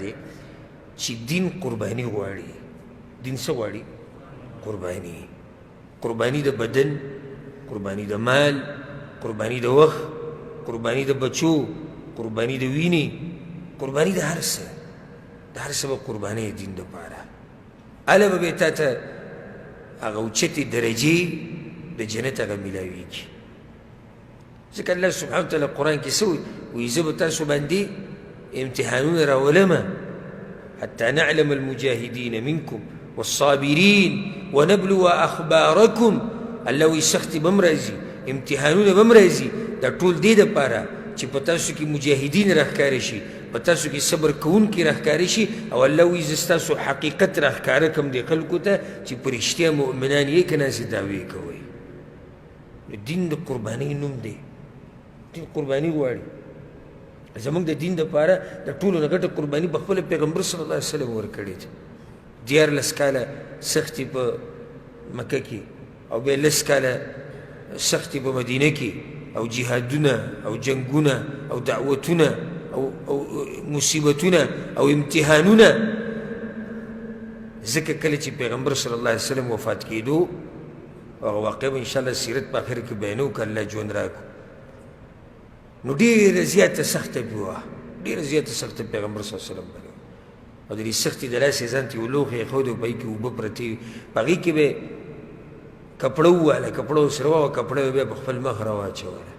دی چې دین قرباني غواړي. دین څه غواړي؟ قرباني. قرباني د بدن، قرباني د مال، قرباني د وخت، قرباني د بچو، قرباني د وینې، قرباني د هر څه. د هر څه به قرباني دین دپاره. هله به تا ته هغه اوچتې درجې د جنت هغه میلاویږي. ځکه الله سبحانه وتعالی قرآن کې څه وایي؟ زه به تاسو باندې امتحانونه راولمه حتى نعلم المجاهدين منكم والصابرين ونبلو أخباركم. الله وایي سختي به هم راځي، امتحانونه به هم راځي. دا ټول دې دپاره چې په تاسو کې مجاهدین راښکاره شي، په تاسو کې صبر کوونکي راښکاره شي. او الله وایي زه ستاسو حقیقت راښکاره کړم دې خلکو ته چې په رښتیا مؤمنان یې که ناسې دعوې کوئ. دین د قربانۍ نوم دی. دین قرباني غواړي. زموږ د دین دپاره د ټولو نه ګټه قرباني په خپله پیغمبر صلی الله علیه وسلم ورکړې ده. 14 کاله سختي په مکه کې او بیا 10 کاله سختي په مدینه کې، او جهادونه او جنګونه او دعوتونه او مصیبتونه او امتحانونه. ځکه کله چې پیغمبر صلی الله علیه وسلم وفات کېدو، هغه واقع به انشاءالله سیرت په آخر کې بیانوو که الله ژوند راکړو، نو ډېره زیاته سخته پې وه، ډېره زیاته سخته پیغمبر صلی الله علیه وسلم باندې. او د دې سختي د لاسې ځان ته یو لوښی ایښودی او په هغې کې اوبه پرتې وي، په هغې کې به یې کپړه وواله، کپړه ورسره وه، کپړه به بیا په خپل مخ راواچوله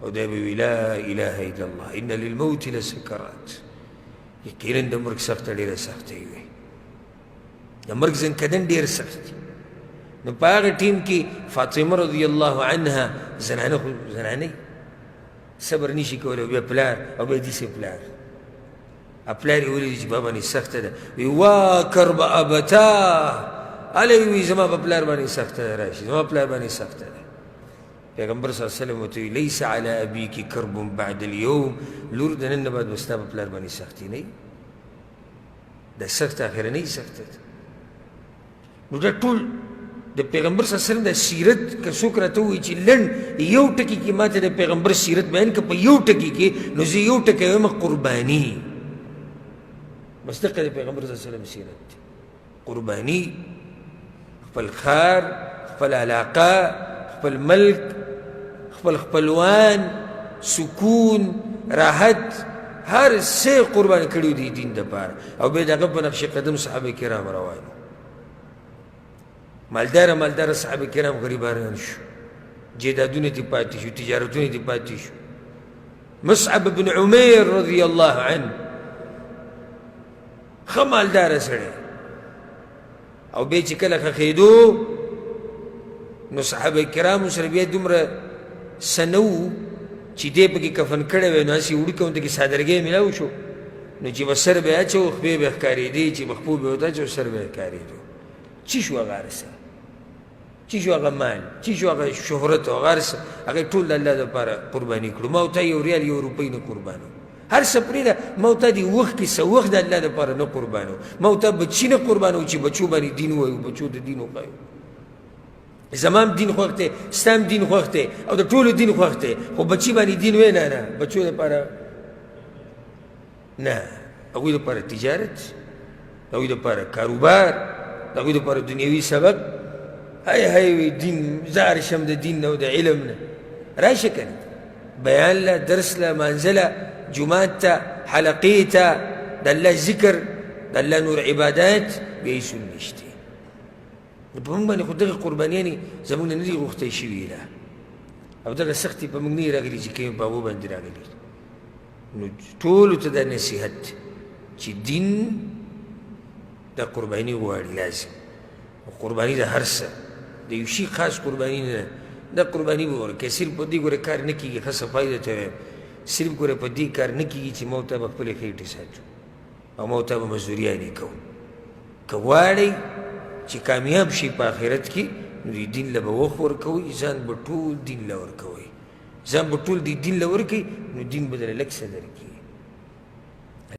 او دی به وي لا اله الا الله ان للموت لسکرات. یقینا د مرګ سخته ډېره سخته وي، د مرګ زنکدن ډېر سخت دي. نو په هغه ټیم کې فاطمه رضی الله عنها زنانه خو زنانه صبر نشي کولی، او بیا پلار، او بیا داسې پلار. پلار یې ولیدي چې بابا باندې سخته ده، وی وا کرب ابتاه، هله یې وایي زما په پلار باندې سخته ده، راشي زما پلار باندې سخته ده. پیغمبر صلی الله علیه وسلم ورته وایي لیس علی ابیک کرب بعد اليوم، لور د نن نه بعد به ستا په پلار باندې سختي نه وي، دا سخته اخرنۍ سخته ده. نو دا ټول د پیغمبر صلی الله علیه وسلم د سیرت که څوک راته ووایي چې لنډ یو ټکي کې ما ته د پیغمبر سیرت بیان که په یو ټکي کې، نو زه یو ټکی وایم قرباني. بس دقه د پیغمبر صلی الله علیه وسلم سیرت دی. قرباني، خپل خار، خپل علاقه، خپل ملک، خپل خپلوان، سکون، راحت، هر څه قربان کړي دي دین دپاره. او بیا د هغه په نقش قدم صحابه کرام روان. مالداره صحابه کرام غریبان شو، جیدادونه دې پاتې شو، تجارتونه دې پاتې شو. مصعب بن عمیر رضی الله عنه ښه مالداره سړی، او بیا چې کله ښخېدو نو صحابه کرامو سره بیا دومره څه نه وو چې دی پکې کفن کړی وی، نو هسې وړوکي ورته کې سادرګۍ میلاو شو، نو چې به سر به یې اچو، خپې به یې ښکارېدې، چې به خپو به یې ورته اچو، سر به یې ښکارېدو. چی شو هغه هر څه، چی شو هغه مال، چی شو هغه شهرت او هغه هر څه، هغه ټول د الله دپاره قرباني کړو. ما ورته یو ریال یو روپۍ نه قربانو، هر څه پرېږده. ما ورته د وخت کې څه وخت د الله دپاره نه قربانو، ما ورته بچي نه قربانو چې بچو باندې دین ووایو، بچو د دین وښایو. زما هم دین خوښ دی، ستا هم دین خوښ دی، او د ټولو دین خوښ دی، خو بچي باندې دین وی نه، نه بچو دپاره نه، هغوی دپاره تجارت، هغوی دپاره کاروبار، د هغوی دپاره دنیوي سبب. هی وی دین، زه ارشم د دین نه او د علم نه. راشه که نه بیان له، درس له، مانځه له، جومات ته، حلقې ته، د الله ذکر، د الله نور عبادات، بیا هېڅ نشته. په موږ باندې خو دغه قربانیانې زموږ نه نه دي غوښتی شوي ده، او دغه سختې په موږ نه دي راغلي چې کوم په هغو باندې راغلي. نو ټولو ته دا نصیحت چې دین دا قرباني غواړي لازم. قرباني د هر څه، د یو شي خاص قرباني نه، دا قرباني به ورکوي. صرف په دې ګوره کار نه کېږي، ښه صفایي درته وایم، صرف ګوره په دې کار نه کېږي چې موږ ته به خپلې خېټې ساتو او موږ ته به مزدوریانې کوو. که غواړئ چې کامیاب شي په آخرت کې، نو د دین له به وخت ورکوئ، ځان به ټول دین له ورکوئ، ځان به ټول د دین له ورکوئ، نو دین به درله لږ څه درکړي.